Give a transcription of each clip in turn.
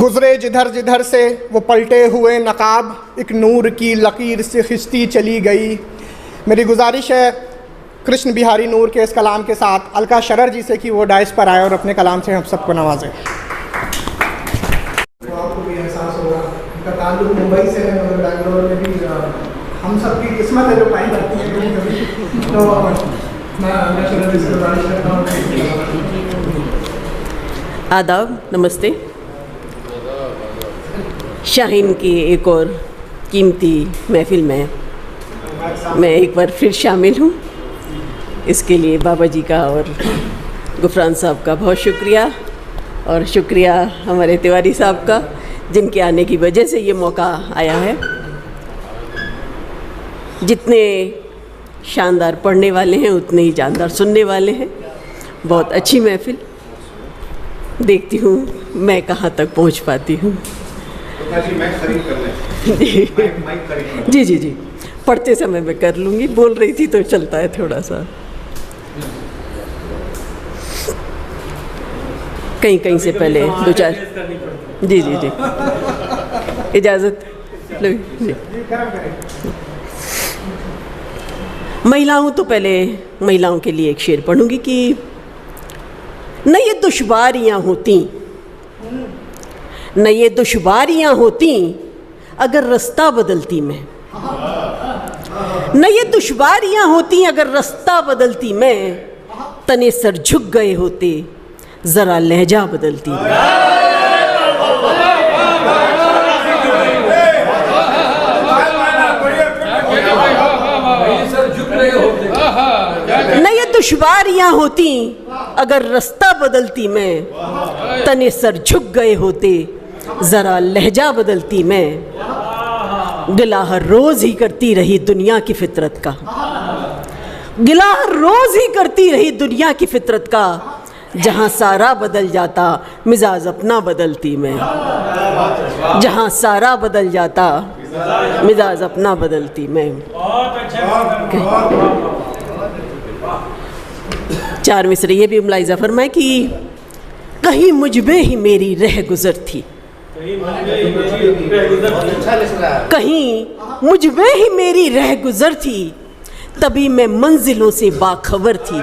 गुज़रे जिधर जिधर से वो पलटे हुए नकाब, एक नूर की लकीर से खिंचती चली गई। मेरी गुजारिश है कृष्ण बिहारी नूर के इस कलाम के साथ अलका शरर जी से कि वो डाइस पर आए और अपने कलाम से हम सबको नवाजें। तो आपको भी एहसास होगा उनका ताल्लुक मुंबई से है, मगर बेंगलोर में भी हम सबकी किस्मत है जो पाई जाती है कभी कभी। तो मैं अलका शरर जी से गुजारिश करता हूँ। आदाब, नमस्ते। शाहीन की एक और कीमती महफिल में मैं एक बार फिर शामिल हूँ। इसके लिए बाबा जी का और गुफरान साहब का बहुत शुक्रिया, और शुक्रिया हमारे तिवारी साहब का, जिनके आने की वजह से ये मौका आया है। जितने शानदार पढ़ने वाले हैं उतने ही जानदार सुनने वाले हैं। बहुत अच्छी महफिल, देखती हूँ मैं कहाँ तक पहुँच पाती हूँ। जी जी जी, पढ़ते समय मैं कर लूँगी, बोल रही थी तो चलता है थोड़ा सा। कहीं कहीं से पहले दो चार, जी जी जी, इजाज़त जी। महिलाओं तो पहले महिलाओं के लिए एक शेर पढ़ूंगी कि न ये दुश्वारियाँ होती, न ये दुश्वारियाँ होती अगर रास्ता बदलती मैं, न ये दुश्वारियाँ होती अगर रास्ता बदलती मैं, तने सर झुक गए होते ज़रा लहजा बदलती मैं। न ये दुश्वारियाँ होती अगर रास्ता बदलती मैं, तने सर झुक गए होते ज़रा लहजा बदलती मैं। गिला हर रोज़ ही करती रही दुनिया की फितरत का, गिला हर रोज़ ही करती रही दुनिया की फितरत का। जहाँ सारा बदल जाता मिजाज अपना बदलती मैं, जहाँ सारा बदल जाता मिजाज अपना बदलती मैं। चार मिसरे ये भी मुलाहिज़ा फरमाए कि कहीं मुझमें ही मेरी रह गुज़र थी, कहीं मुझमें ही मेरी रह गुज़र थी, तभी मैं मंजिलों से बाखबर थी।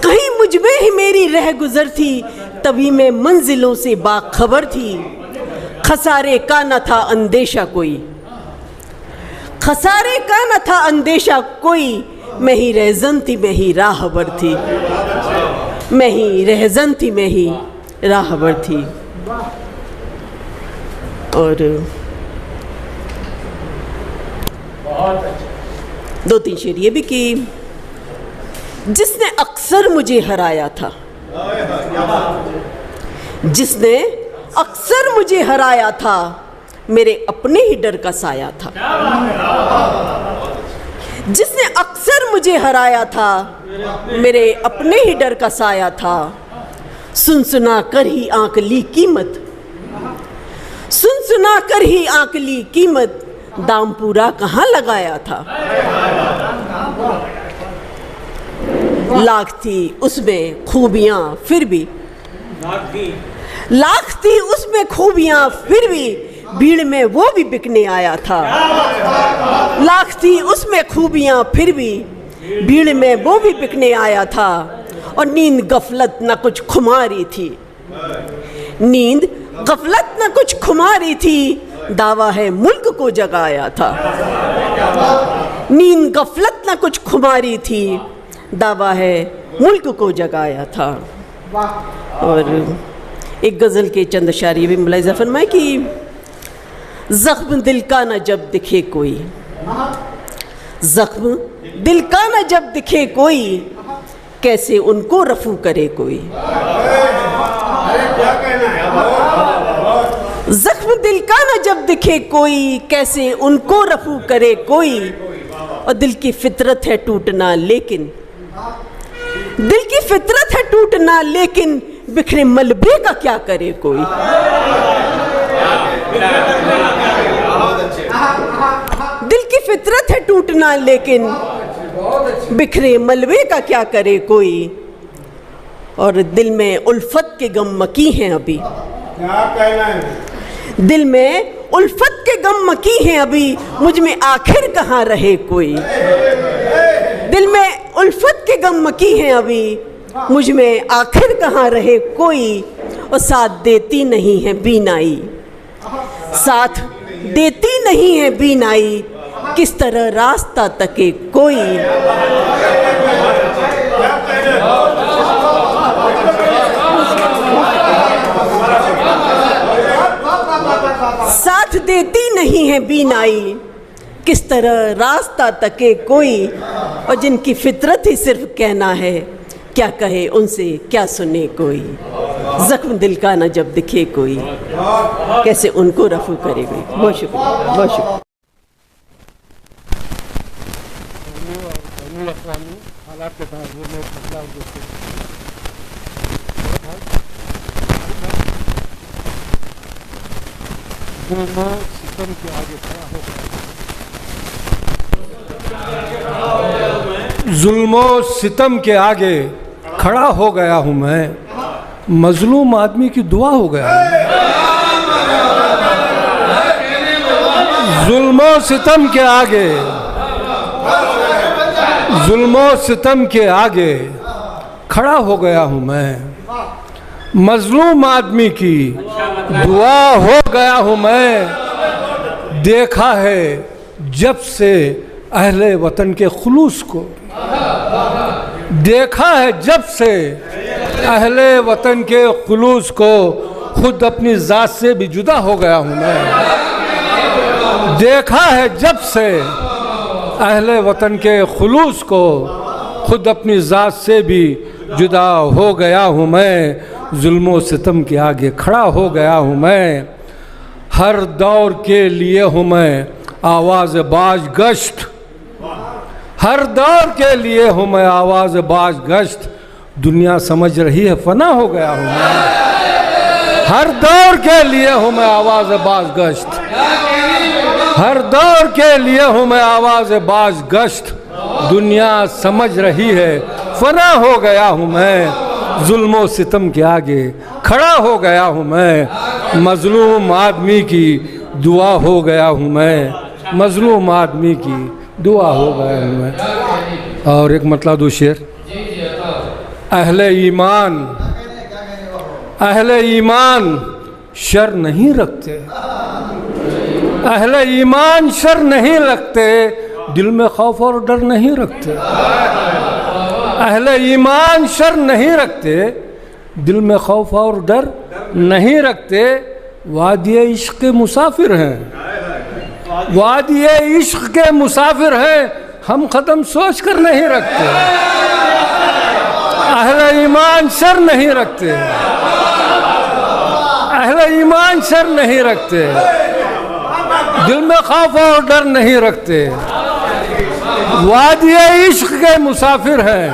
कहीं मुझमें ही मेरी रह गुज़र थी, तभी मैं मंजिलों से बाखबर थी। खसारे का न था अंदेशा कोई, खसारे का न था अंदेशा कोई, मैं ही रहज़न थी, मैं ही राहबर थी, मैं ही रहज़न थी, मैं ही राहबर थी। और दो तीन शेर ये भी कि जिसने अक्सर मुझे हराया था, जिसने अक्सर मुझे हराया था, मेरे अपने ही डर का साया था। जिसने अक्सर मुझे हराया था, मेरे अपने ही डर का साया था। सुन सुना कर ही आंक ली कीमत, सुन सुना कर ही आंक ली कीमत, दाम पूरा कहाँ लगाया था। लाख थी उसमें खूबियाँ फिर भी, लाख थी उसमें खूबियाँ फिर भी, भीड़ में वो भी बिकने आया था। लाख थी उसमें खूबियाँ फिर भी, भीड़ में वो भी बिकने आया था। और नींद गफलत न कुछ खुमारी थी, नींद गफलत न कुछ खुमारी थी, दावा है मुल्क को जगाया था। नींद गफलत न कुछ खुमारी थी, दावा है मुल्क को जगाया था। और एक गज़ल के चंद अशारी भी मुलाहिज़ा फरमाए कि ज़ख्म दिल का न जब दिखे कोई, ज़ख्म दिल का न जब दिखे कोई, कैसे उनको रफू करे कोई। ज़ख्म दिल का न जब दिखे कोई, कैसे उनको रफू करे कोई। और दिल की फितरत है टूटना लेकिन, दिल की फितरत है टूटना लेकिन, बिखरे मलबे का क्या करे कोई। दिल की फितरत है टूटना लेकिन, बिखरे मलबे का क्या करे कोई। और दिल में उल्फत के गम मकी हैं अभी। क्या कहना है? दिल में उल्फत के गम मकी हैं अभी, मुझ में आखिर कहाँ रहे कोई। दिल में उल्फत के गम मकी हैं अभी, मुझ में आखिर कहाँ रहे कोई। और साथ देती नहीं है बीनाई, साथ देती नहीं है बीनाई, किस तरह रास्ता तके कोई। साथ देती नहीं है बीनाई, किस तरह रास्ता तके कोई। और जिनकी फितरत ही सिर्फ कहना है, क्या कहे उनसे क्या सुने कोई। जख्म दिल का न जब दिखे कोई, कैसे उनको रफू करे कोई। बहुत शुक्रिया, बहुत शुक्रिया। हालात के साथ सिस्टम के आगे खड़ा हो गया। जुल्मो सितम के आगे खड़ा हो गया हूँ मैं, मजलूम आदमी की दुआ हो गया। जुल्मो सितम के आगे, जुल्मो सितम के आगे खड़ा हो गया हूँ मैं, मजलूम आदमी की दुआ हो गया हूँ मैं। देखा है जब से अहले वतन के खुलूस को, देखा है जब से अहले वतन के खुलूस को, खुद अपनी ज़ात से भी जुदा हो गया हूँ मैं। देखा है जब से अहले वतन के खुलूस को, खुद अपनी ज़ात से भी जुदा हो गया हूँ मैं। जुल्मो सितम के आगे खड़ा हो गया हूँ मैं। हर दौर के लिए हूँ मैं आवाज़ बाज गश्त, हर दौर के लिए हूँ मैं आवाज़ बाज गश्त। दुनिया समझ रही है फना हो गया हूँ मैं। हर दौर के लिए हूँ मैं आवाज़ बाज गश्त, हर दौर के लिए हूँ मैं आवाज़ बाज गश्त। दुनिया समझ रही है फना हो गया हूँ मैं। जुल्मो सितम के आगे खड़ा हो गया हूँ मैं, मजलूम आदमी की दुआ हो गया हूँ मैं, मजलूम आदमी की दुआ हो गया हूँ मैं। और एक मतलब दो शेर। अहले ईमान, अहले ईमान शर नहीं रखते, अहले ईमान शर नहीं रखते, दिल में खौफ और डर नहीं रखते। अहले ईमान शर नहीं रखते, दिल में खौफ और डर नहीं रखते। वादिये इश्क के मुसाफिर हैं, वादिये इश्क के मुसाफिर हैं, हम ख़त्म सोच कर नहीं रखते। अहले ईमान शर नहीं रखते, अहले ईमान शर नहीं रखते, दिल में खौफ और डर नहीं रखते। वादिये इश्क के मुसाफिर हैं,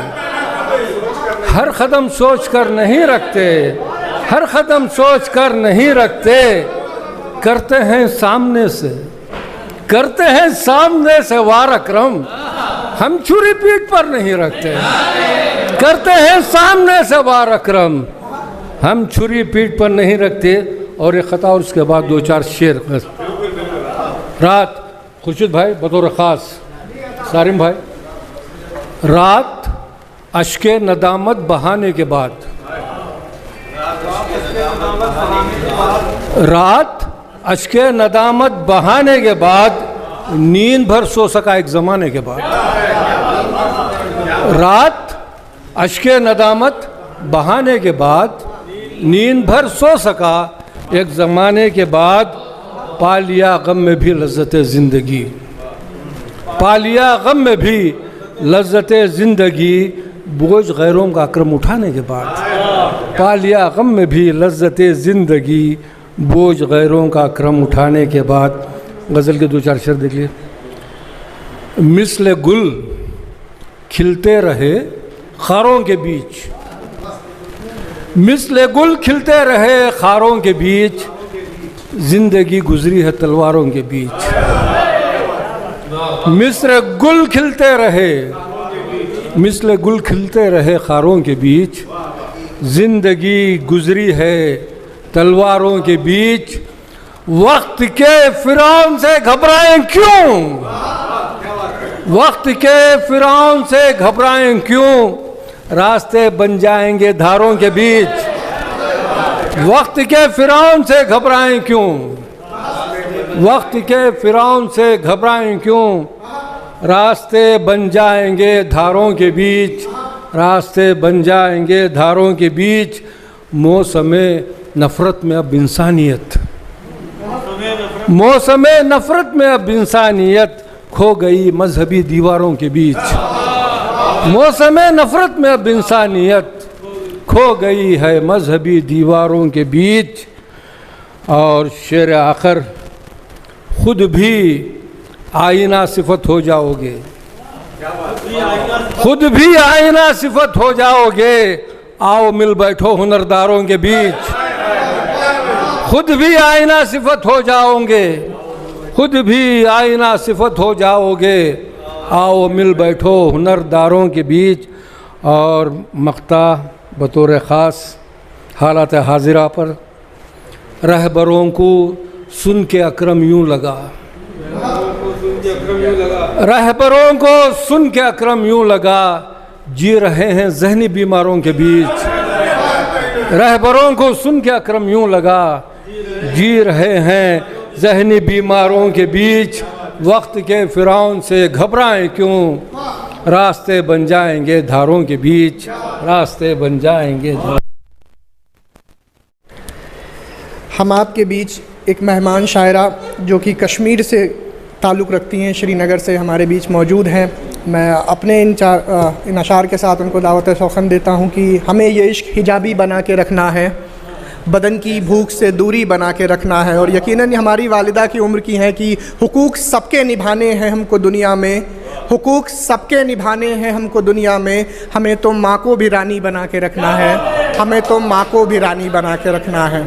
हर कदम सोच कर नहीं रखते, हर कदम सोच कर नहीं रखते। करते हैं सामने से, करते हैं सामने से वार अकरम, हम छुरी पीठ पर नहीं रखते। करते हैं सामने से वार अकरम, हम छुरी पीठ पर नहीं रखते। और एक खता और उसके बाद दो चार शेर। रात खुर्शीद भाई बतौर ख़ास, सारिम भाई, रात अश्के नदामत बहाने के बाद, रात अश्के नदामत बहाने के बाद, नींद भर सो सका एक ज़माने के बाद। रात अश्के नदामत बहाने के बाद, नींद भर सो सका एक ज़माने के बाद। पा लिया गम में भी लज्जत ज़िंदगी, पा लिया गम में भी लज्जत ज़िंदगी, बोझ गैरों का अक्रम उठाने के बाद। पा लिया गम में भी लज्जत ज़िंदगी, बोझ गैरों का अक्रम उठाने के बाद। गज़ल के दो चार शेर देख लिए। मिस्ल गुल खिलते रहे खारों के बीच, मिस्ल गुल खिलते रहे खारों के बीच, जिंदगी गुजरी है तलवारों के बीच। मिस्र गुल खिलते रहे, मिस्ल गुल खिलते रहे खारों के बीच, जिंदगी गुजरी है तलवारों के बीच, वक्त के फिरौन से घबराएं क्यों, वक्त के फिरौन से घबराएं क्यों, रास्ते बन जाएंगे धारों के बीच, वक्त के फिरौन से घबराएं क्यों, वक्त के फिरौन से घबराएं क्यों, रास्ते बन जाएंगे धारों के बीच, रास्ते बन जाएंगे धारों के बीच। मौसमे नफ़रत में अब इंसानियत, मौसमे नफ़रत में अब इंसानियत खो गई मजहबी दीवारों के बीच, मौसमे नफ़रत में अब इंसानियत खो गई है मजहबी दीवारों के बीच। और शेर आखिर, खुद भी आईना सिफत हो जाओगे, खुद भी आईना सिफत हो जाओगे, आओ मिल बैठो हुनरदारों के बीच, खुद भी आईना सिफत हो जाओगे, खुद भी आईना सिफत हो जाओगे, आओ मिल बैठो हुनरदारों के बीच। और मक्ता बतौर ख़ास हालात हाजिरा पर रहबरों को सुन के अकरम यूँ लगा, रहबरों को सुन के अकरम यूँ लगा, जी रहे हैं जहनी बीमारों के बीच, रहबरों को सुन के अकरम यूँ लगा, जी रहे हैं जहनी बीमारों के बीच, वक्त के फिरौन से घबराएं क्यों, रास्ते बन जाएंगे धारों के बीच, रास्ते बन जाएंगे। हम आपके बीच एक मेहमान शायरा जो कि कश्मीर से ताल्लुक़ रखती हैं, श्रीनगर से हमारे बीच मौजूद हैं। मैं अपने इन अशार के साथ उनको दावत सौखन देता हूँ कि हमें ये इश्क हिजाबी बना के रखना है, बदन की भूख से दूरी बना के रखना है। और यकीनन हमारी वालिदा की उम्र की है कि हुकूक सबके निभाने हैं हमको दुनिया में, हुकूक सबके निभाने हैं हमको दुनिया में, हमें तो माँ को भी रानी बना के रखना है, हमें तो माँ को भी रानी बना के रखना है।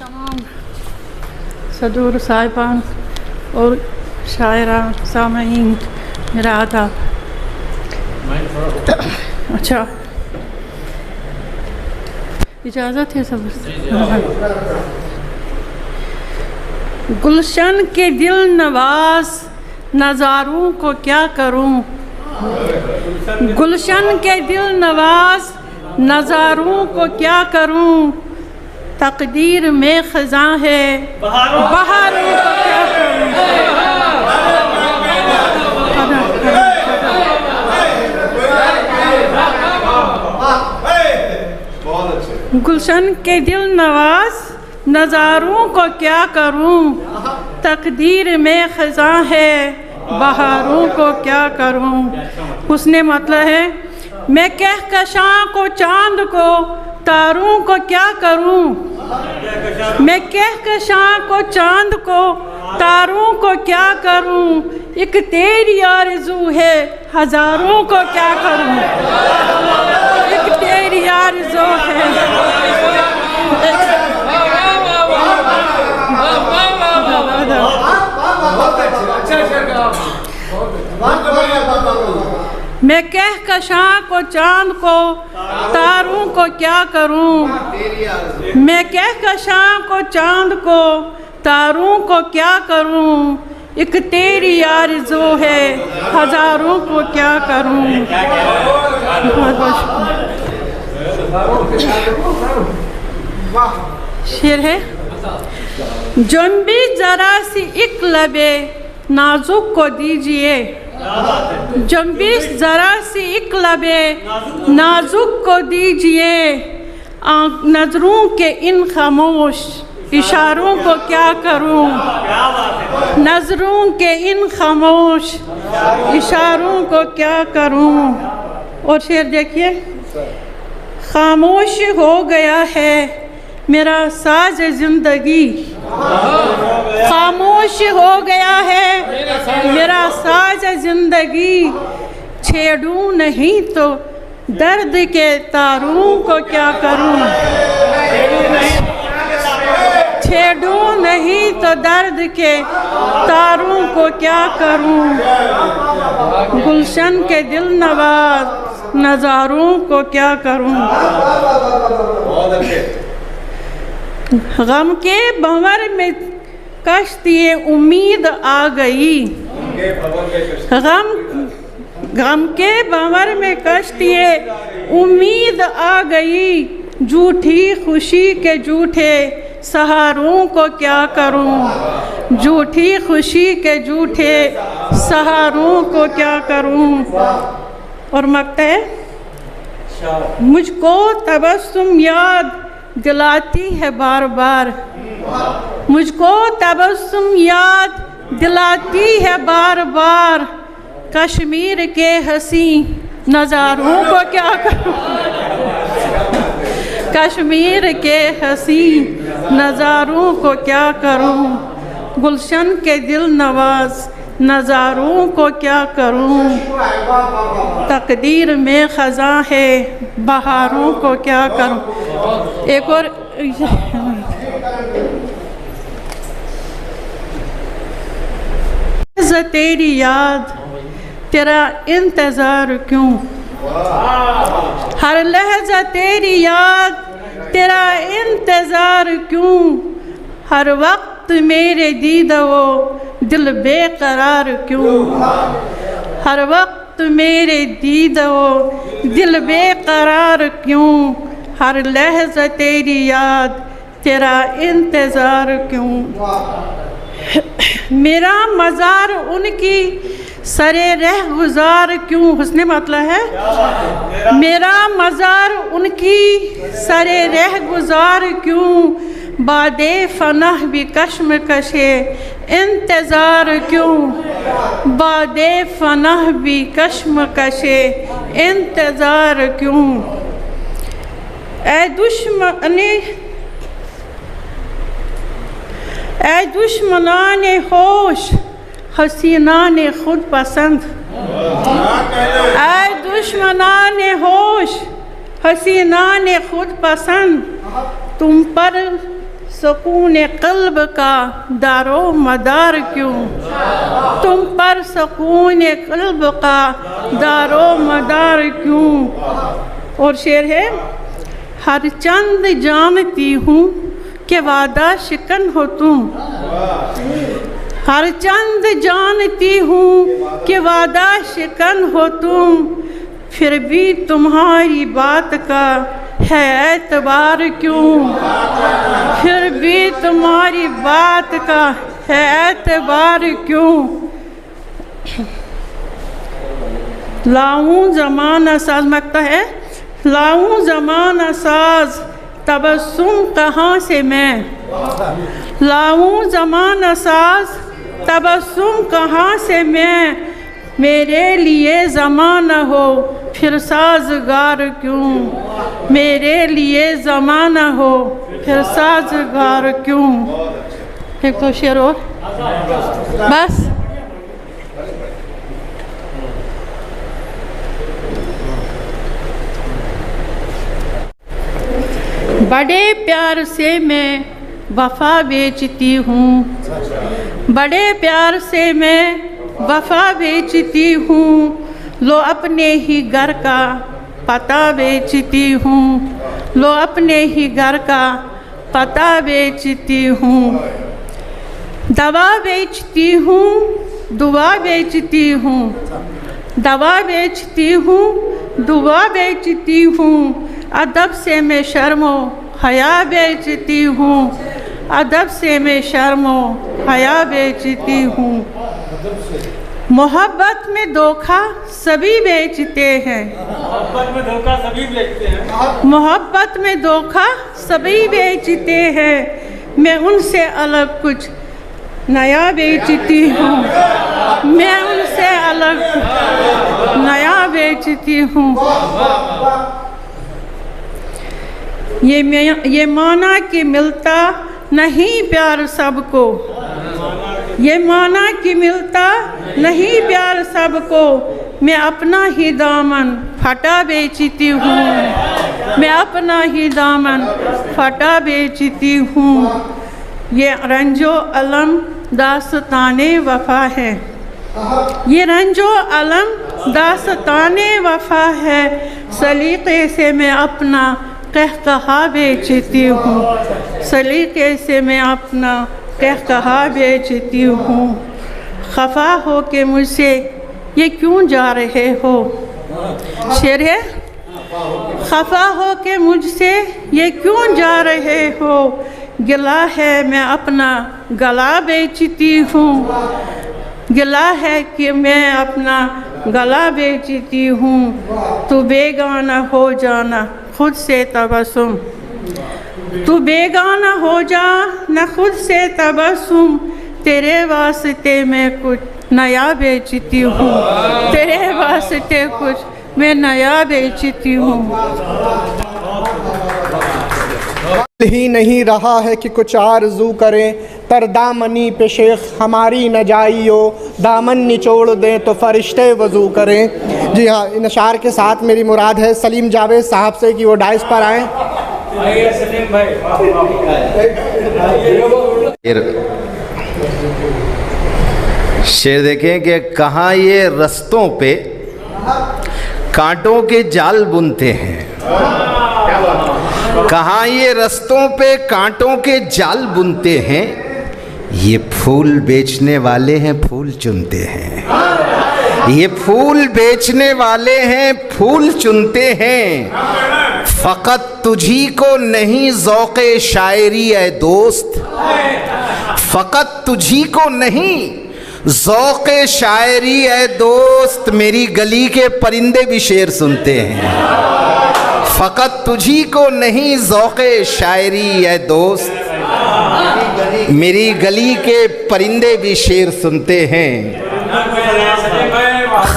तमाम सदूर साहिबान और शायरा सामईन मेरा आदाब। अच्छा, इजाज़त है सब। गुलशन के दिल नवाज नज़ारों को क्या करूं, गुलशन के दिल नवाज नज़ारों को क्या करूं, तकदीर में ख़ज़ां है बहारों को क्या करूं। गुलशन के दिल नवाज नज़ारों को क्या करूं, तकदीर में ख़ज़ां है बहारों को क्या करूं। उसने मतलब है, मैं कहकशां को चांद को तारों को क्या करूं, मैं कहकशां को चांद को तारों को क्या करूं, एक तेरी आरज़ू है हज़ारों को क्या करूं, एक तेरी आरज़ू है। मैं कहकशां को चांद को तारों को क्या करूं, मैं कहकशां को चांद को तारों को क्या करूं, एक तेरी आरज़ू है हज़ारों को क्या करूं। शेर है, जंबी जरा सी एक लबे नाजुक को दीजिए, जंबी जरा सी एक लबे नाजुक को दीजिए, नजरों के इन खामोश इशारों को क्या करूं, नजरों के इन खामोश इशारों को क्या करूं। और शेर देखिए, खामोश हो गया है मेरा साज जिंदगी, खामोश हो गया है मेरा साज जिंदगी, छेड़ूं नहीं तो दर्द के तारों को क्या करूं, छेड़ूं नहीं तो दर्द के तारों को क्या करूं। गुलशन के दिल नवाज नज़ारों को क्या करूं। गम के भंवर में कश्ती उम्मीद आ गई, गम के भंवर में कश्ती उम्मीद आ गई, झूठी खुशी के झूठे सहारों को क्या करूं, झूठी खुशी के झूठे सहारों को क्या करूं। और मकता है, मुझको तबस्सुम याद दिलाती है बार बार, मुझको तबस्सुम याद दिलाती है बार बार, कश्मीर के हंसी नज़ारों को क्या करूं, कश्मीर के हंसी नज़ारों को क्या करूं, गुलशन के दिल नवाज नज़ारों को क्या करूं, तकदीर में ख़ज़ां है बहारों को क्या करूं। एक और तेरी याद तेरा इंतज़ार क्यों, हर लहजा तेरी याद तेरा इंतज़ार क्यों, हर वक्त मेरे दीदा वो दिल बेकरार क्यों, हर वक्त मेरे दीदा वो दिल बेकरार क्यों, हर लहजा तेरी याद तेरा इंतज़ार क्यों। मेरा मज़ार उनकी सरे रह गुज़ार क्यों, हुस्ने मतलब है, मेरा मज़ार उनकी सरे रह गुज़ार क्यों, बादे फनाह भी कश्म कशे इंतज़ार क्यों, बादे फनाह भी कश्म कशे इंतज़ार क्यों। ऐ दुश्मनान होश हसीनान खुद पसंद, ऐ दुश्मनान होश हसीनान खुद पसंद, तुम पर सुकून क़ल्ब का दारो मदार क्यों, तुम पर सुकून क़ल्ब का दारो मदार क्यों। और शेर है, हर चंद जानती हूँ कि वादा शिकन हो तुम, हर चंद जानती हूँ कि वादा शिकन हो तुम, फिर भी तुम्हारी बात का है एतबार क्यों, फिर भी तुम्हारी बात का है एतबार क्यों। लाऊं ज़माना साज मकता है, लाऊं ज़माना साज तबस्सुम कहाँ से मैं, लाऊं ज़माना साज तबस्सुम कहाँ से मैं, मेरे लिए ज़माना हो फिर साज़गार क्यों, मेरे लिए ज़माना हो फिर साज़गार क्यों। एक तो शेर और बस। बड़े प्यार से मैं वफ़ा बेचती हूँ, बड़े प्यार से मैं वफ़ा बेचती हूँ, लो अपने ही घर का पता बेचती हूँ, लो अपने ही घर का पता बेचती हूँ। दवा बेचती हूँ दुआ बेचती हूँ, दवा बेचती हूँ दुआ बेचती हूँ, अदब से मैं शर्मो हया बेचती हूँ, अदब से मैं शर्मो हया बेचती हूँ। मोहब्बत में धोखा सभी बेचते हैं, मोहब्बत में धोखा सभी बेचते हैं, मोहब्बत में धोखा सभी बेचते हैं, मैं उनसे अलग कुछ नया बेचती हूँ, मैं उनसे अलग नया बेचती हूँ। ये माना कि मिलता नहीं प्यार सबको, ये माना कि मिलता नहीं प्यार सबको, मैं अपना ही दामन फटा बेचती हूँ, मैं अपना ही दामन फटा बेचती हूँ। ये रंजो अलम दास्ताने वफ़ा है, ये रंजो अलम दास्ताने वफा है, सलीक़े से मैं अपना कहकहा बेचती हूँ, सलीक़े से मैं अपना कहकहा बेचती हूँ। खफा हो के मुझसे ये क्यों जा रहे हो, शेर है। खफा हो के मुझसे ये क्यों जा रहे हो, गिला है मैं अपना गला बेचती हूँ, गिला है कि मैं अपना गला बेचती हूँ। तू बेगाना हो जाना खुद से तबस्सुम, तू बेगाना हो जा न खुद से तबस्सुम, तेरे वास्ते मैं कुछ नया बेचती हूँ, तेरे वास्ते कुछ मैं नया बेचती हूँ। ही नहीं रहा है कि कुछ आरज़ू करें, तर दामनी पे शेख हमारी न जाइयो, दामन निचोड़ दें तो फरिश्ते वज़ू करें। जी हाँ, इन अशार के साथ मेरी मुराद है सलीम जावेद साहब से कि वो डाइस पर आएँ। शेर देखें कि कहाँ ये रस्तों पे कांटों के जाल बुनते हैं, कहाँ ये रस्तों पे कांटों के जाल बुनते हैं, ये फूल बेचने वाले हैं फूल चुनते हैं, ये फूल बेचने वाले हैं फूल चुनते हैं। फ़कत तुझी को नहीं ज़ौक़े शायरी ए दोस्त, फ़कत तुझी को नहीं ज़ौक़े शायरी ए दोस्त, मेरी गली के परिंदे भी शेर सुनते हैं। फ़कत तुझी को नहीं ज़ौक़े शायरी ए दोस्त, मेरी गली के परिंदे भी शेर सुनते हैं।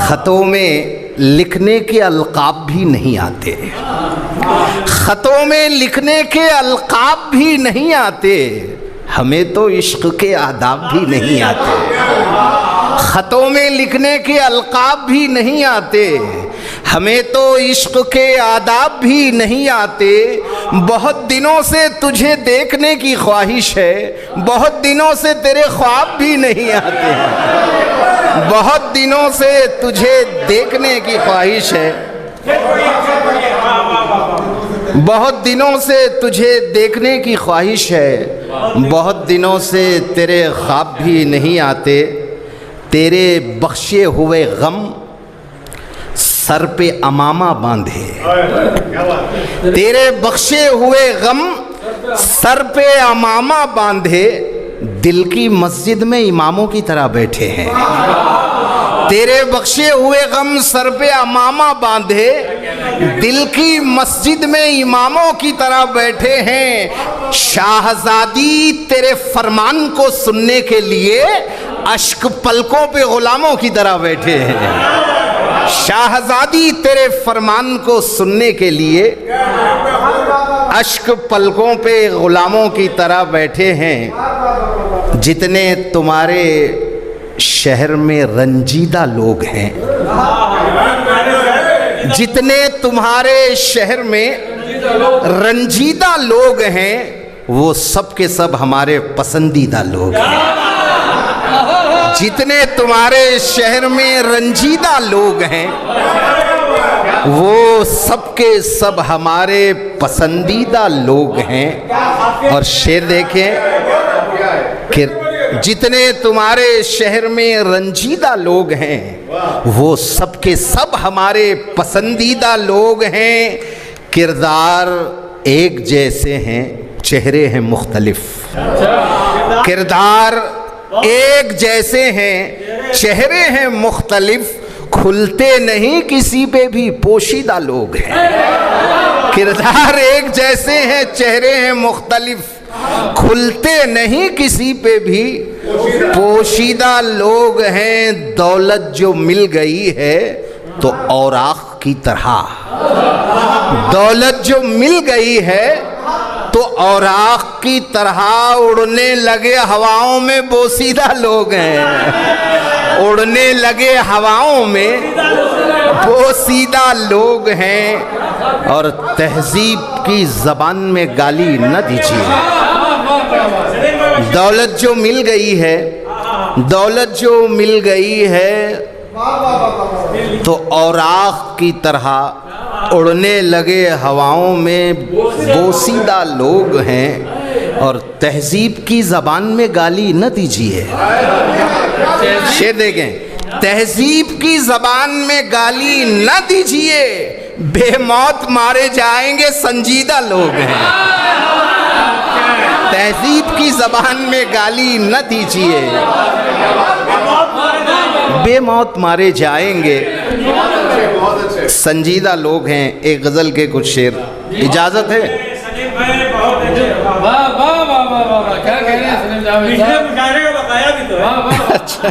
ख़तों में लिखने के अलक़ाब भी नहीं आते, ख़तों में लिखने के अलक़ाब भी नहीं आते, हमें तो इश्क़ के आदाब भी नहीं आते। ख़तों में लिखने के अलक़ाब भी नहीं आते, हमें तो इश्क़ के आदाब भी नहीं आते। बहुत दिनों से तुझे देखने की ख्वाहिश है, बहुत दिनों से तेरे ख्वाब भी नहीं आते, बहुत दिनों से तुझे देखने की ख्वाहिश है, बहुत दिनों से तुझे देखने की ख्वाहिश है, बहुत दिनों से तेरे ख्वाब भी नहीं आते। तेरे बख्शे हुए गम सर पे अमामा बांधे, तेरे बख्शे हुए गम सर पे अमामा बांधे, दिल की मस्जिद में इमामों की तरह बैठे हैं। तेरे बख्शे हुए गम सर पे अमामा बांधे, दिल की मस्जिद में इमामों की तरह बैठे हैं। शाहजादी तेरे फरमान को सुनने के लिए अश्क पलकों पे गुलामों की तरह बैठे हैं। शाहजादी तेरे फरमान को सुनने के लिए अश्क पलकों पे गुलामों की तरह बैठे हैं। जितने तुम्हारे शहर में रंजीदा लोग हैं, जितने तुम्हारे शहर में रंजीदा लोग हैं, वो सब के सब हमारे पसंदीदा लोग हैं। जितने तुम्हारे शहर में रंजीदा लोग हैं, वो सब के सब हमारे पसंदीदा लोग हैं। और शेर देखें कि जितने तुम्हारे शहर में रंजीदा लोग हैं, वो सब के सब हमारे पसंदीदा लोग हैं। किरदार एक जैसे हैं, चेहरे हैं मुख्तलिफ। किरदार एक जैसे हैं, चेहरे हैं मुख्तलिफ, खुलते नहीं किसी पे भी पोशीदा लोग हैं। किरदार एक जैसे हैं, चेहरे हैं मुख्तलिफ, खुलते नहीं किसी पे भी पोशीदा लोग हैं। दौलत जो मिल गई है तो औराख की तरह, दौलत जो मिल गई है तो औराख की तरह उड़ने लगे हवाओं में बोसीदा लोग हैं। उड़ने लगे हवाओं में बोसीदा लोग हैं। और तहजीब की ज़बान में गाली न दीजिए। दौलत जो मिल गई है दौलत जो मिल गई है तो औराख की तरह उड़ने लगे हवाओं में, बोसीदा लोग हैं और तहजीब की ज़बान में गाली न दीजिए। शेर देखें, तहजीब की ज़बान में गाली न दीजिए, बेमौत मारे जाएंगे संजीदा लोग हैं। तहजीब की ज़बान में गाली न दीजिए, बेमौत मारे जाएंगे संजीदा लोग हैं। एक गज़ल के कुछ शेर, इजाज़त है? अच्छा,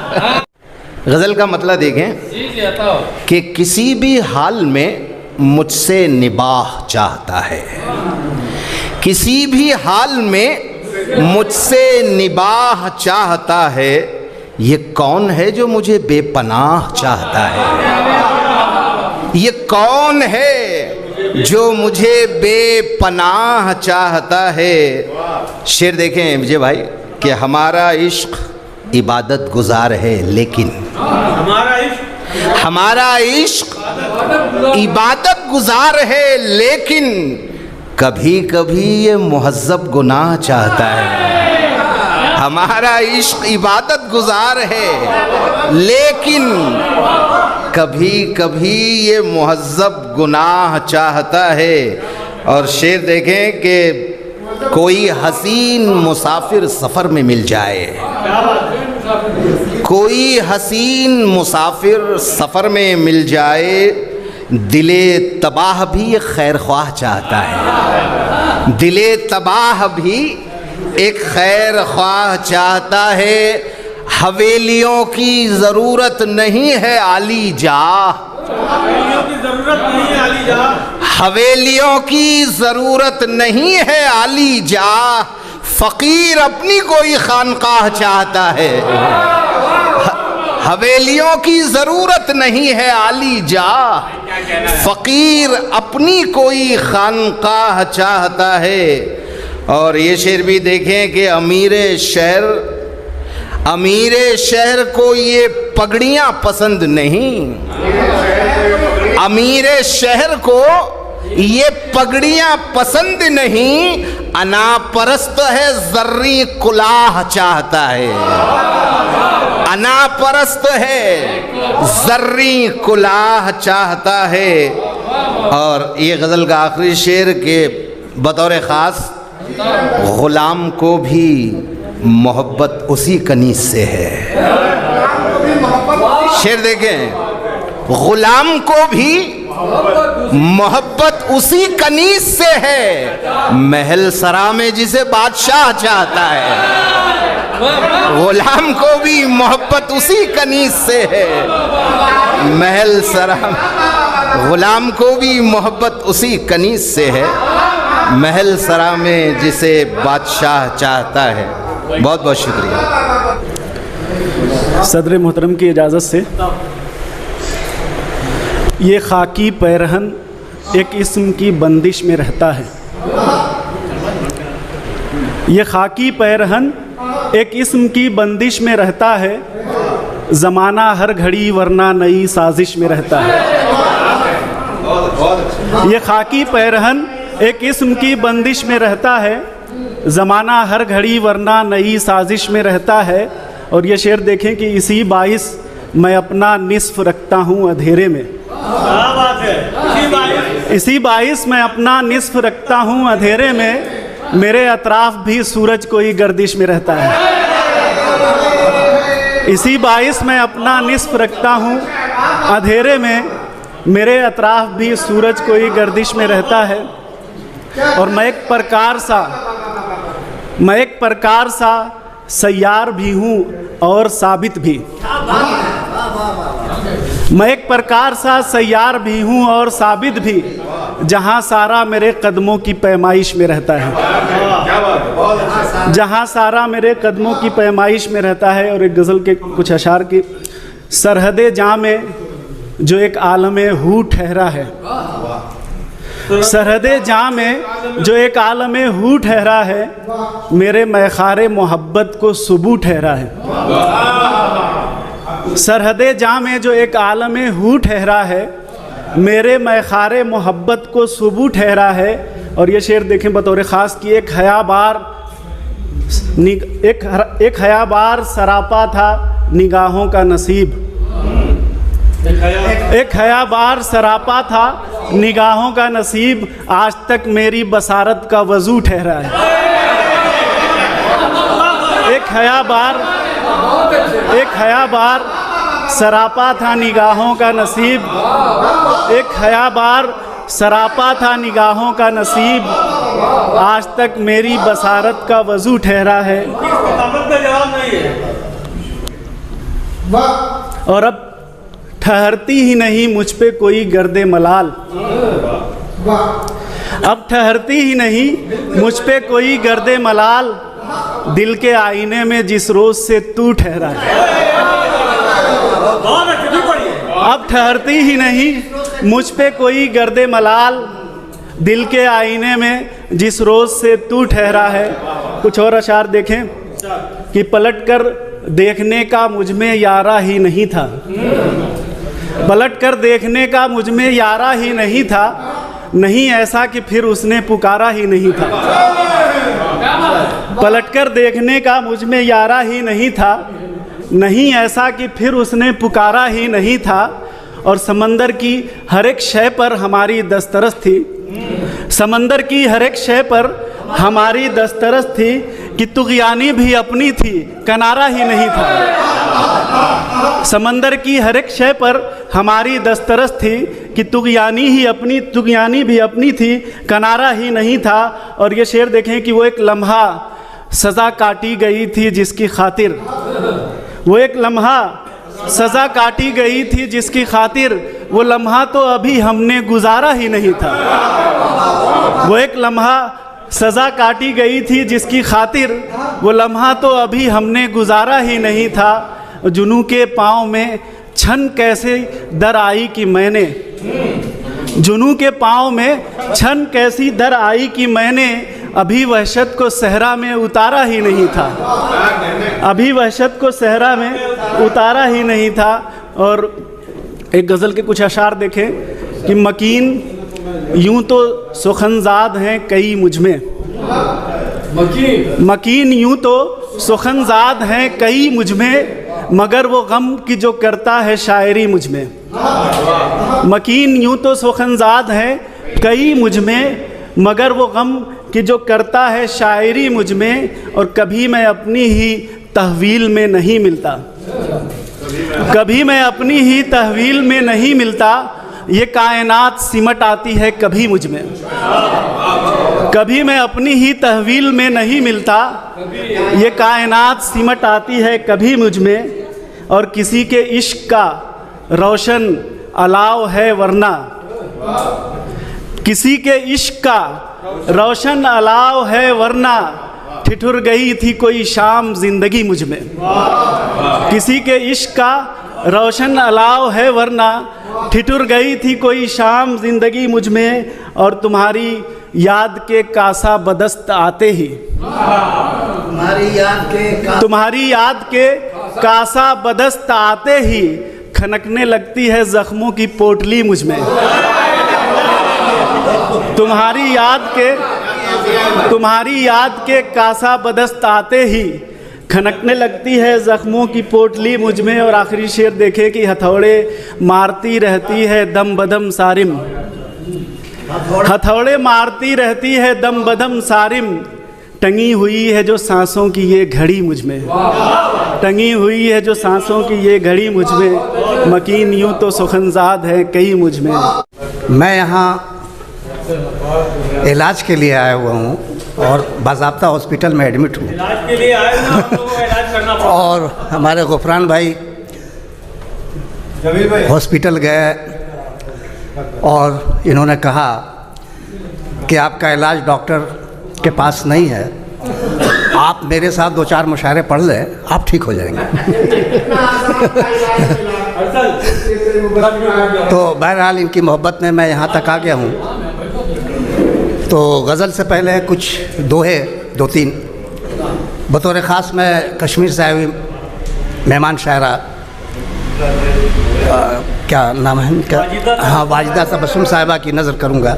गज़ल का मतलब देखें कि किसी भी हाल में मुझसे निबाह चाहता है, किसी भी हाल में मुझसे निबाह चाहता है। ये कौन है जो मुझे बेपनाह चाहता है? ये कौन है जो मुझे बेपनाह चाहता है? शेर देखें विजय भाई कि हमारा इश्क इबादत गुजार है, लेकिन हमारा इश्क इबादत गुजार है, लेकिन कभी कभी ये मुहज़्ज़ब गुनाह चाहता है। हमारा इश्क इबादत गुजार है, लेकिन कभी कभी ये मुहज़्ज़ब गुनाह चाहता है। और शेर देखें कि कोई हसीन मुसाफिर सफ़र में मिल जाए, कोई हसीन मुसाफिर सफ़र में मिल जाए, दिले तबाह भी खैर ख्वाह चाहता है। दिले तबाह भी एक खैर ख्वाह चाहता है। हवेलियों की ज़रूरत नहीं है आली जाह, हवेलियों की ज़रूरत नहीं है आली जाह, फ़कीर अपनी कोई खानकाह चाहता है। हवेलियों की ज़रूरत नहीं है आली जाह, फ़कीर अपनी कोई खानकाह चाहता है। और ये शेर भी देखें कि अमीर शहर को ये पगड़ियाँ पसंद नहीं, अमीर शहर को ये पगड़ियाँ पसंद नहीं, अनापरस्त है ज़र्री कुलाह चाहता है। अनापरस्त है ज़र्री कुलाह चाहता है। और ये गज़ल का आखिरी शेर के बतौर ख़ास, ग़ुलाम को भी मोहब्बत उसी कनीज़ से है। शेर देखें, ग़ुलाम को भी मोहब्बत उसी कनीज़ से है, महल सरा में जिसे बादशाह चाहता है। ग़ुलाम को भी मोहब्बत उसी कनीज़ से है, महल सरा। ग़ुलाम को भी मोहब्बत उसी कनीज़ से है, महल सरा में जिसे बादशाह चाहता है। बहुत बहुत शुक्रिया। सदर मोहतरम की इजाज़त से, ये खाकी पैरहन एक इस्म की बंदिश में रहता है। ये खाकी पैरहन एक इस्म की बंदिश में रहता है, ज़माना हर घड़ी वरना नई साजिश में रहता है। ये खाकी पैरहन एक इस्म की बंदिश में रहता है, ज़माना हर घड़ी वरना नई साजिश में रहता है। और ये शेर देखें कि इसी बाइस मैं अपना निस्फ रखता हूँ अंधेरे में। इसी बाइस मैं अपना निस्फ रखता हूँ अंधेरे में, मेरे अतराफ़ भी सूरज कोई गर्दिश में रहता है। इसी बाइस मैं अपना निस्फ रखता हूँ अंधेरे में, मेरे अतराफ़ भी सूरज कोई गर्दिश में रहता है। और मैं एक प्रकार सा सैयार भी हूँ और साबित भी। मैं एक प्रकार सा सैयार भी हूँ और साबित भी, जहाँ सारा मेरे कदमों की पैमाइश में रहता है। जहाँ सारा मेरे कदमों की पैमाइश में रहता है। और एक गज़ल के कुछ अशार की, सरहदे जाँ में जो एक आलमे हू ठहरा है, सरहदे जाँ में जो एक आलम हू ठहरा है, मेरे मैखारे मोहब्बत को सुबू ठहरा है। सरहदे जाँ में जो एक आलम हू ठहरा है, मेरे मैखारे मोहब्बत को सुबू ठहरा है। और ये शेर देखें बतौर ख़ास कि एक हयाबार सरापा था निगाहों का नसीब। एक हयाबार सरापा था निगाहों का नसीब, आज तक मेरी बसारत का वजू ठहरा है। एक हयाबार सरापा था निगाहों का नसीब, एक हयाबार सरापा था निगाहों का नसीब, आज तक मेरी बसारत का वजू ठहरा है। और अब ठहरती ही नहीं मुझ पे कोई गर्दे मलाल, अब ठहरती ही नहीं मुझ पे कोई गर्दे मलाल, दिल के आईने में जिस रोज से तू ठहरा है। अब ठहरती ही नहीं मुझ पे कोई गर्दे मलाल, दिल के आईने में जिस रोज से तू ठहरा है। कुछ और अशार देखें कि पलट कर देखने का मुझ में यारा ही नहीं था, पलट कर देखने का मुझ में यारा ही नहीं था, नहीं ऐसा कि फिर उसने पुकारा ही नहीं था। पलट कर देखने का मुझ में यारा ही नहीं था, नहीं ऐसा कि फिर उसने पुकारा ही नहीं था। और समंदर की हर एक शय पर हमारी दस्तरस थी, समंदर की हर एक शय पर हमारी दस्तरस थी, कि तुग़यानी भी अपनी थी किनारा ही नहीं था। समंदर की हर एक शय पर हमारी दस्तरस थी, कि तुग़यानी भी अपनी थी किनारा ही नहीं था। और ये शेर देखें कि वो एक लम्हा सज़ा काटी गई थी जिसकी खातिर, वो एक लम्हा सज़ा काटी गई थी जिसकी खातिर, वो लम्हा तो अभी हमने गुजारा ही नहीं था। वो एक लम्हा सज़ा काटी गई थी जिसकी खातिर, वो लम्हा तो अभी हमने गुजारा ही नहीं था। जुनू के पाँव में छन कैसे दर आई कि मैंने, जुनू के पाँव में छन कैसी दर आई कि मैंने, अभी वहशत को सहरा में उतारा ही नहीं था, अभी वहशत को सहरा में उतारा ही नहीं था। और एक गज़ल के कुछ अशार देखें कि मकीन यूं तो सुखनज़ाद हैं कई मुझ में, मकीन यूं तो सुखनज़ाद हैं कई मुझ में, मगर वो गम की जो करता है शायरी मुझ में। मकीन यूं तो सुखनज़ाद हैं कई मुझ में, मगर वो गम कि जो करता है शायरी मुझ में। और कभी मैं अपनी ही तहवील में नहीं मिलता, कभी मैं अपनी ही तहवील में नहीं मिलता, ये कायनात सिमट आती है कभी मुझ में। कभी मैं अपनी ही तहवील में नहीं मिलता, ये कायनात सिमट आती है कभी मुझ में। और किसी के इश्क का रोशन अलाव है वरना, किसी के इश्क का रोशन अलाव है वरना, ठिठुर गई थी कोई शाम जिंदगी मुझ में। किसी के इश्क का रोशन अलाव है वरना, ठिठुर गई थी कोई शाम जिंदगी मुझ में। और तुम्हारी याद के कासा बदस्त आते ही, तुम्हारी याद के कासा बदस्त आते ही, खनकने लगती है जख्मों की पोटली मुझ में। तुम्हारी याद के कासा बदस्त आते ही, खनकने लगती है जख्मों की पोटली मुझ में। और आखिरी शेर देखे कि हथौड़े मारती रहती है दम बदम सारिम, हथौड़े मारती रहती है दम बदम सारिम, टंगी हुई है जो सांसों की ये घड़ी मुझ में, टंगी हुई है जो सांसों की ये घड़ी मुझ में, मकीन यूं तो सुखनज़ाद है कई मुझ में। मैं यहाँ इलाज के लिए आया हुआ हूँ और बाज़ाब्ता हॉस्पिटल में एडमिट हूँ। इलाज के लिए आए ना, हम लोगों को इलाज करना पड़ा। और हमारे गुफरान भाई हॉस्पिटल गए और इन्होंने कहा कि आपका इलाज डॉक्टर के पास नहीं है, आप मेरे साथ 2-4 मुशायरे पढ़ लें, आप ठीक हो जाएंगे। तो बहरहाल इनकी मोहब्बत में मैं यहाँ तक आ गया हूँ। तो गज़ल से पहले कुछ दोहे 2-3 बतौर ख़ास मैं कश्मीर से आई हुई मेहमान शायरा क्या नाम है इनका, हाँ, वाजिदा तबस्सुम साहिबा की नज़र करूँगा।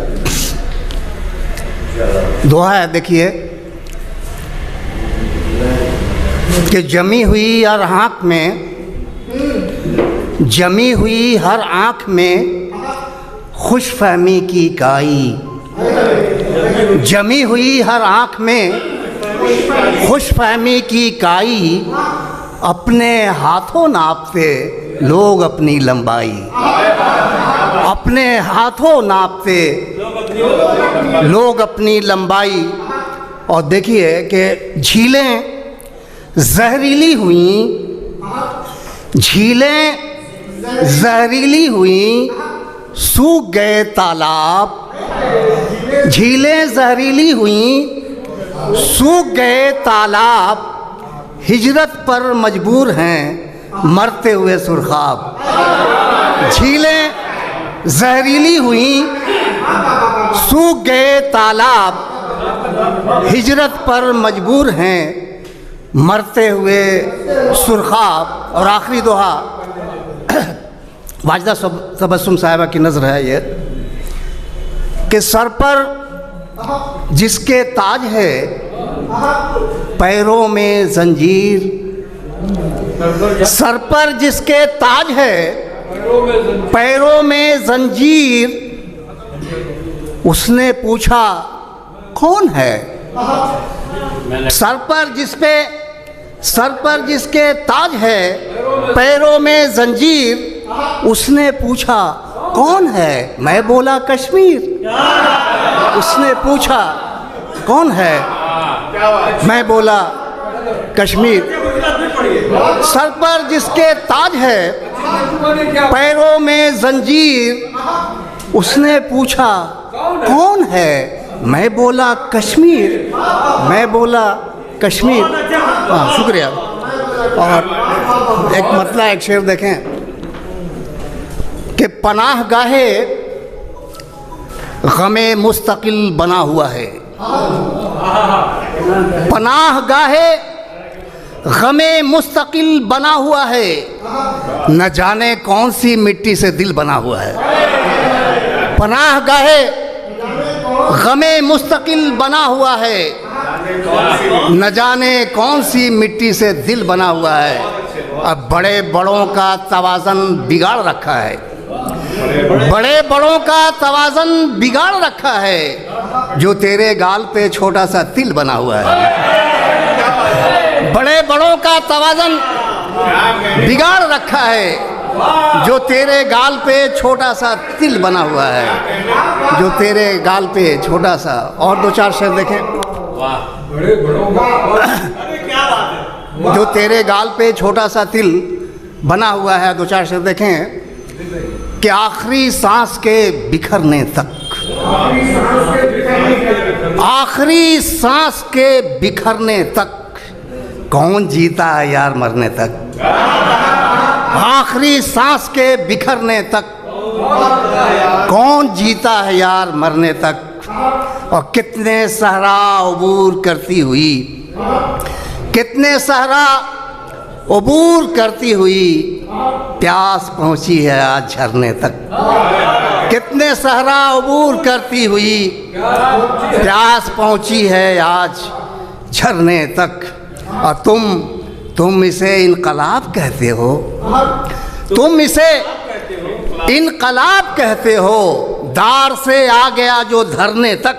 दोहा है, देखिए कि जमी हुई हर आँख में, जमी हुई हर आँख में खुशफहमी की काई, जमी हुई हर आँख में खुशफहमी की काई, अपने हाथों नापते लोग अपनी लंबाई, अपने हाथों नापते लोग अपनी लंबाई। और देखिए कि झीलें जहरीली हुई, झीलें जहरीली हुई, सूख गए तालाब, झीलें जहरीली हुई, सूख गए तालाब, हिजरत पर मजबूर हैं मरते हुए सुरखाब। झीलें जहरीली हुई, सूख गए तालाब, हिजरत पर मजबूर हैं मरते हुए सुरखाब। और आखिरी दोहा वाजिदा तबस्सुम साहिबा की नज़र है ये कि सर पर जिसके ताज है पैरों में जंजीर, सर पर जिसके ताज है पैरों में जंजीर, उसने पूछा कौन है। सर पर जिसके ताज है पैरों में जंजीर, उसने पूछा कौन है। मैं बोला कश्मीर, उसने पूछा कौन है, मैं बोला कश्मीर। सर पर जिसके ताज है पैरों में जंजीर, उसने पूछा कौन है, मैं बोला कश्मीर, मैं बोला कश्मीर। हाँ, शुक्रिया। और एक मतला एक शेर देखें कि पनाह गाहे गमे मुस्तकिल बना हुआ है, पनाह गाहे गमे मुस्तकिल बना हुआ है, न जाने कौन सी मिट्टी से दिल बना हुआ है। पनाह गाहे गमे मुस्तकिल बना हुआ है, न जाने कौन सी मिट्टी से दिल बना हुआ है। अब बड़े बड़ों का तवाज़न बिगाड़ रखा है, बड़े बड़ों का तवाज़न बिगाड़ रखा है, जो तेरे गाल पे छोटा सा तिल बना हुआ है। बड़े बड़ों का तवाज़न बिगाड़ रखा है, जो तेरे गाल पे छोटा सा तिल बना हुआ है, जो तेरे गाल पे छोटा सा। और 2-4 शेर देखें। जो तेरे गाल पे छोटा सा तिल बना हुआ है, 2-4 शेर देखें कि आखिरी सांस के बिखरने तक, आखिरी सांस के बिखरने तक कौन जीता है यार मरने तक। आखिरी सांस के बिखरने तक कौन जीता है यार मरने तक। और कितने सहरा अबूर करती हुई, कितने सहरा अबूर करती हुई, प्यास पहुंची है आज झरने तक। कितने सहरा अबूर करती हुई, प्यास पहुंची है आज झरने तक। और तुम इसे इनकलाब कहते हो, तुम इसे इनकलाब कहते हो, दार से आ गया जो धरने तक।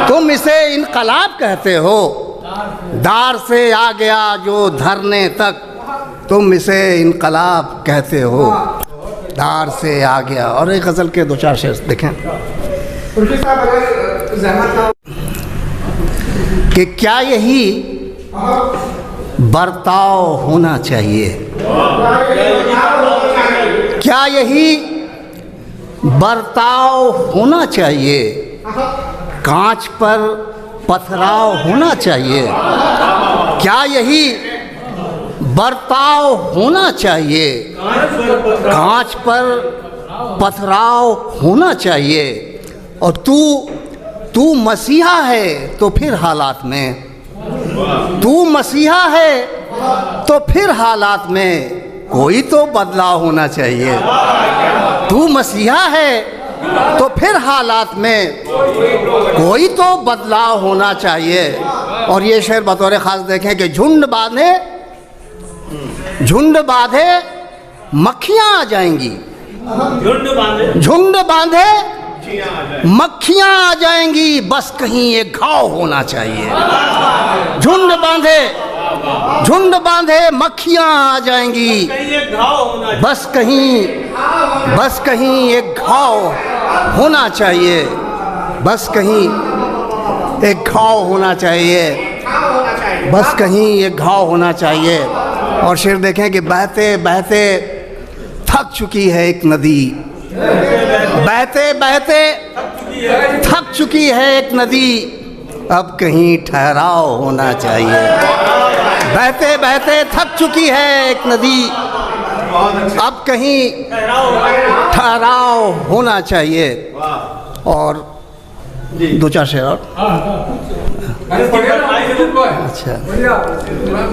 तुम इसे इनकलाब कहते हो, दार से आ गया जो धरने तक। तुम इसे इनकलाब कहते हो, दार से आ गया। और एक गज़ल के 2-4 शेर देखें कि क्या यही बर्ताव होना चाहिए, क्या यही बर्ताव होना चाहिए, कांच पर पथराव होना चाहिए। क्या यही बर्ताव होना चाहिए, कांच पर पथराव होना चाहिए। और तू मसीहा है तो फिर हालात में, तू मसीहा है तो फिर हालात में कोई तो बदलाव होना चाहिए। तू मसीहा है तो फिर हालात में कोई तो बदलाव होना चाहिए। और ये शेर बतौर ख़ास देखें कि झुंड बांधे मक्खियाँ आ जाएंगी, झुंड बांधे मक्खियाँ आ जाएंगी, बस कहीं एक घाव होना चाहिए। झुंड बांधे मक्खियाँ आ जाएंगी, बस कहीं एक घाव होना चाहिए, बस कहीं एक घाव होना चाहिए, बस कहीं एक घाव होना चाहिए। और शेर देखें कि बहते बहते थक चुकी है एक नदी, बहते बहते थक चुकी है एक नदी, अब कहीं ठहराव होना चाहिए। बहते बहते थक चुकी है एक नदी, अब कहीं ठहराव होना चाहिए। और दो चार शेर और।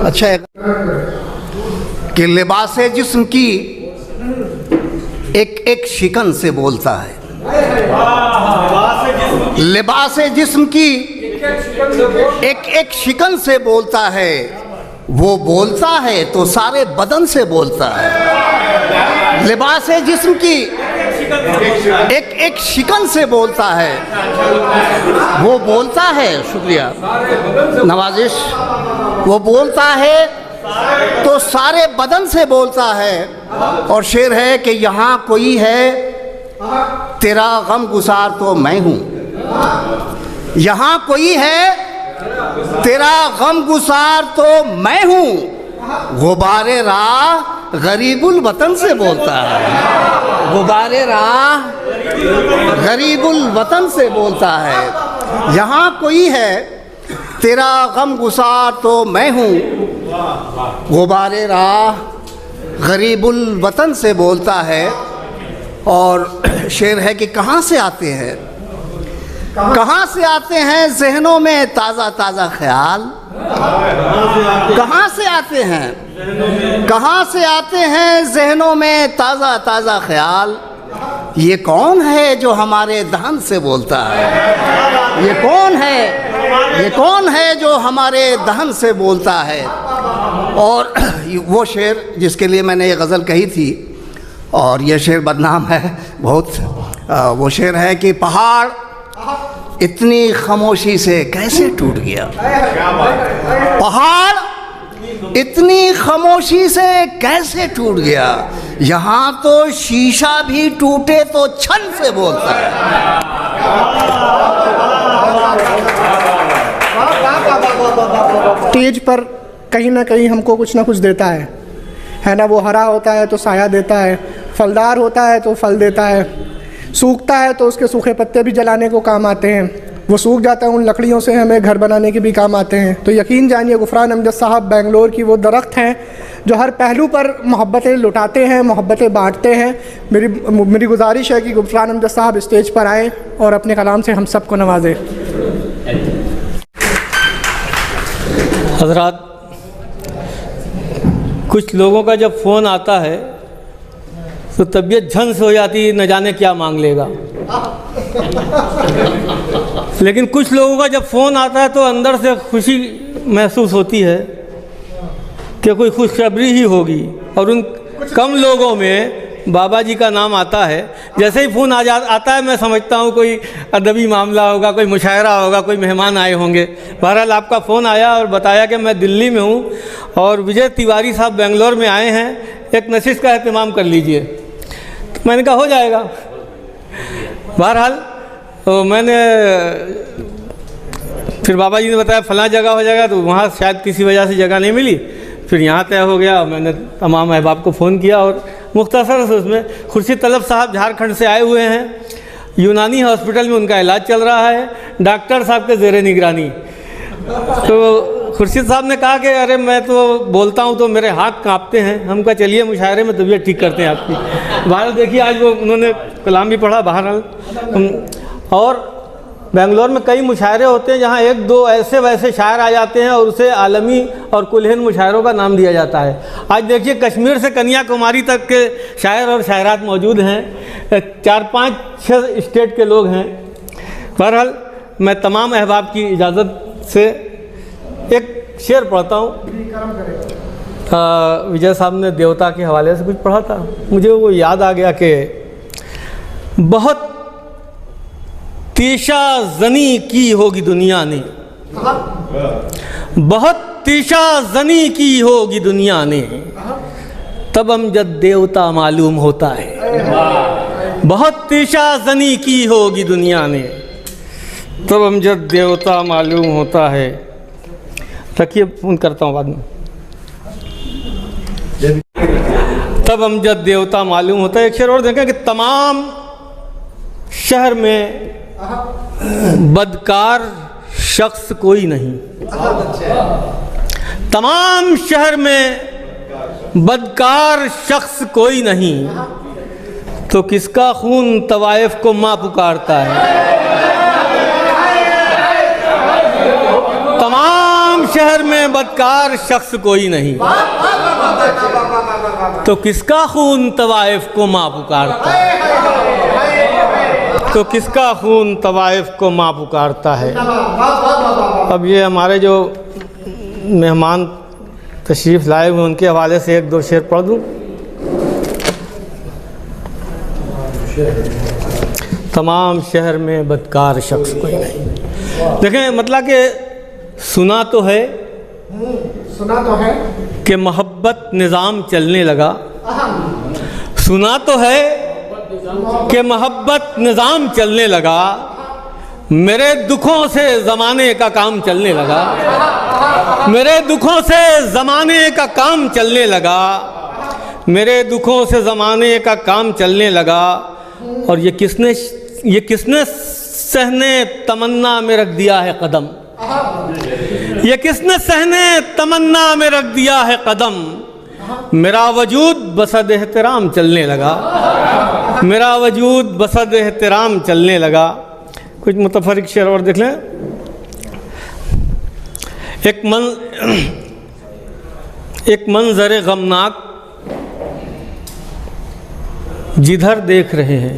अच्छा कि लिबासे जिस्म की एक एक शिकन से बोलता है, लिबासे जिस्म की एक एक शिकन से बोलता है, वो बोलता है तो सारे बदन से बोलता है। लिबासे जिस्म की एक एक शिकन से बोलता है, वो बोलता है, शुक्रिया नवाजिश, वो बोलता है तो सारे बदन से बोलता है। और शेर है कि यहाँ कोई है तेरा गम गुसार तो मैं हूँ, यहाँ कोई है तेरा गम गुसार तो मैं हूँ, गुबारे राह गरीबुल वतन से बोलता है, गुबारे राह गरीबुल वतन से बोलता है। यहाँ कोई है तेरा गम गुसार तो मैं हूँ, गुबारे राह गरीबुल वतन से बोलता है। और शेर है कि कहाँ से आते हैं, कहाँ से आते हैं जहनों में ताज़ा ताज़ा ख्याल, कहाँ से आते हैं, कहाँ से आते हैं जहनों में ताज़ा ताज़ा ख्याल, ये कौन है जो हमारे दहन से बोलता है, ये कौन है, ये कौन है जो हमारे दहन से बोलता है। और वो शेर जिसके लिए मैंने ये गज़ल कही थी, और ये शेर बदनाम है बहुत, वो शेर है कि पहाड़ इतनी खामोशी से कैसे टूट गया, पहाड़ इतनी खामोशी से कैसे टूट गया, यहाँ तो शीशा भी टूटे तो छन से बोलता है। स्टेज पर कहीं ना कहीं हमको कुछ ना कुछ देता है ना। वो हरा होता है तो साया देता है, फलदार होता है तो फल देता है, सूखता है तो उसके सूखे पत्ते भी जलाने को काम आते हैं, वो सूख जाता है उन लकड़ियों से हमें घर बनाने के भी काम आते हैं। तो यकीन जानिए गुफरान अमजद साहब बेंगलोर की वो दरख्त हैं जो हर पहलू पर मोहब्बतें लुटाते हैं, मोहब्बतें बांटते हैं। मेरी गुजारिश है कि गुफरान अमजद साहब स्टेज पर आएँ और अपने कलाम से हम सबको नवाजें। हज़रात, कुछ लोगों का जब फ़ोन आता है तो तबीयत झंस हो जाती है, न जाने क्या मांग लेगा। लेकिन कुछ लोगों का जब फ़ोन आता है तो अंदर से खुशी महसूस होती है कि कोई खुशखबरी ही होगी। और उन कम लोगों में बाबा जी का नाम आता है, जैसे ही फ़ोन आता है मैं समझता हूँ कोई अदबी मामला होगा, कोई मुशायरा होगा, कोई मेहमान आए होंगे। बहरहाल आपका फ़ोन आया और बताया कि मैं दिल्ली में हूँ और विजय तिवारी साहब बेंगलोर में आए हैं, एक नशिश का एहतमाम कर लीजिए। तो मैंने कहा हो जाएगा। बहरहाल तो मैंने फिर बाबा जी ने बताया फ़लाँ जगह हो जाएगा, तो वहाँ शायद किसी वजह से जगह नहीं मिली, फिर यहाँ तय हो गया। मैंने तमाम अहबाब को फ़ोन किया और मुख्तसर से उसमें खुर्शीद तलब साहब झारखंड से आए हुए हैं, यूनानी हॉस्पिटल में उनका इलाज चल रहा है, डॉक्टर साहब के ज़ेरे निगरानी। तो खुर्शीद साहब ने कहा कि अरे मैं तो बोलता हूँ तो मेरे हाथ कांपते हैं। हम कहा चलिए मुशायरे में तबीयत ठीक करते हैं आपकी। बहरहाल देखिए आज वो उन्होंने कलाम भी पढ़ा बहरहाल। और बेंगलोर में कई मुशायरे होते हैं जहाँ एक दो ऐसे वैसे शायर आ जाते हैं और उसे आलमी और कुलहिन मुशायरों का नाम दिया जाता है। आज देखिए कश्मीर से कन्याकुमारी तक के शायर और शायरात मौजूद हैं, 4-5-6 स्टेट के लोग हैं। बहरहाल मैं तमाम अहबाब की इजाज़त से एक शेर पढ़ता हूँ। विजय साहब ने देवता के हवाले से कुछ पढ़ा था, मुझे वो याद आ गया कि बहुत तीशा जनी की होगी दुनिया ने, बहुत तीशा जनी की होगी दुनिया ने, तब अमजद देवता मालूम होता है। बहुत तीशा जनी की होगी दुनिया ने, तब अमजद देवता मालूम होता है। रखिए, फोन करता हूँ बाद में। तब अमजद देवता मालूम होता है। एक शेर और देखें कि तमाम शहर में बदकार शख्स कोई नहीं, तमाम शहर में बदकार शख्स कोई नहीं, तो किसका खून तवाइफ को माँ पुकारता है। तमाम शहर में बदकार शख्स कोई नहीं, तो किसका खून तवाइफ को माँ पुकारता है, तो किसका खून तवाइफ को माँ पुकारता है। अब ये हमारे जो मेहमान तशरीफ़ लाए हुए उनके हवाले से एक दो शेर पढ़ दूँ। तमाम शहर में बदकार शख्स कोई नहीं। देखें, मतलब कि सुना तो है कि मोहब्बत निज़ाम चलने लगा, सुना तो है कि मोहब्बत निज़ाम चलने लगा, मेरे दुखों से ज़माने का काम चलने लगा, मेरे दुखों से ज़माने का काम चलने लगा, मेरे दुखों से ज़माने का काम चलने लगा। और ये किसने सहने तमन्ना में रख दिया है कदम, ये किसने सहने तमन्ना में रख दिया है कदम, मेरा वजूद बसद एहतराम चलने लगा, मेरा वजूद बसद एहतराम चलने लगा। कुछ मुतफरिक शेर और देख लें। एक मंजर गमनाक जिधर देख रहे हैं,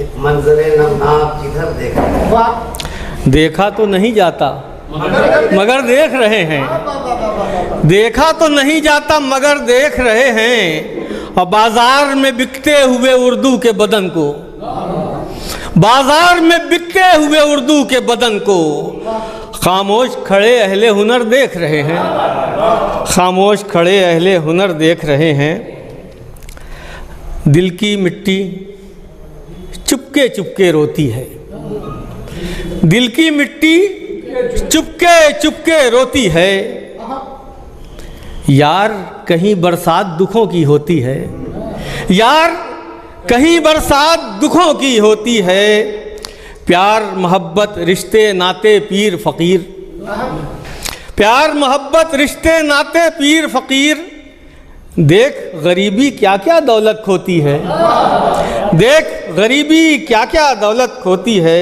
एक मंजर गमनाक जिधर देख रहे हैं, देखा तो नहीं जाता मगर देख रहे हैं, देखा तो नहीं जाता मगर देख रहे हैं। और बाजार में बिकते हुए उर्दू के बदन को, बाजार में बिकते हुए उर्दू के बदन को, खामोश खड़े अहले हुनर देख रहे हैं, खामोश खड़े अहले हुनर देख रहे हैं। दिल की मिट्टी चुपके चुपके रोती है, दिल की मिट्टी चुपके चुपके रोती है। यार कहीं बरसात दुखों की होती है, यार कहीं बरसात दुखों की होती है। प्यार मोहब्बत रिश्ते नाते पीर फ़कीर, प्यार मोहब्बत रिश्ते नाते पीर फ़कीर। देख गरीबी क्या क्या दौलत खोती है, देख गरीबी क्या क्या दौलत खोती है,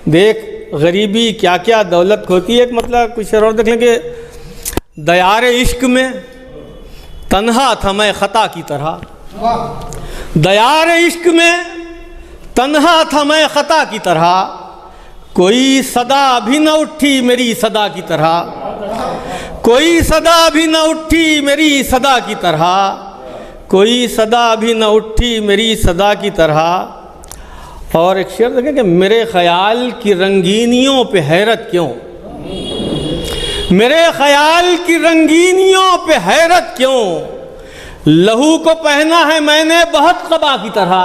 देख गरीबी क्या क्या दौलत खोती है। एक मतलब कुछ और देख लेंगे। दयार इश्क में तन्हा था मैं ख़ता की तरह, दयार इश्क में तन्हा था मैं ख़ता की तरह, कोई सदा भी न उठी मेरी सदा की तरह, कोई सदा भी न उठी मेरी सदा की तरह, कोई सदा भी न उठी मेरी सदा की तरह। और एक शेर देखें कि मेरे ख़याल की रंगीनियों पे हैरत क्यों, मेरे ख़याल की रंगीनियों पे हैरत क्यों, लहू को पहना है मैंने बहुत क़बा की तरह,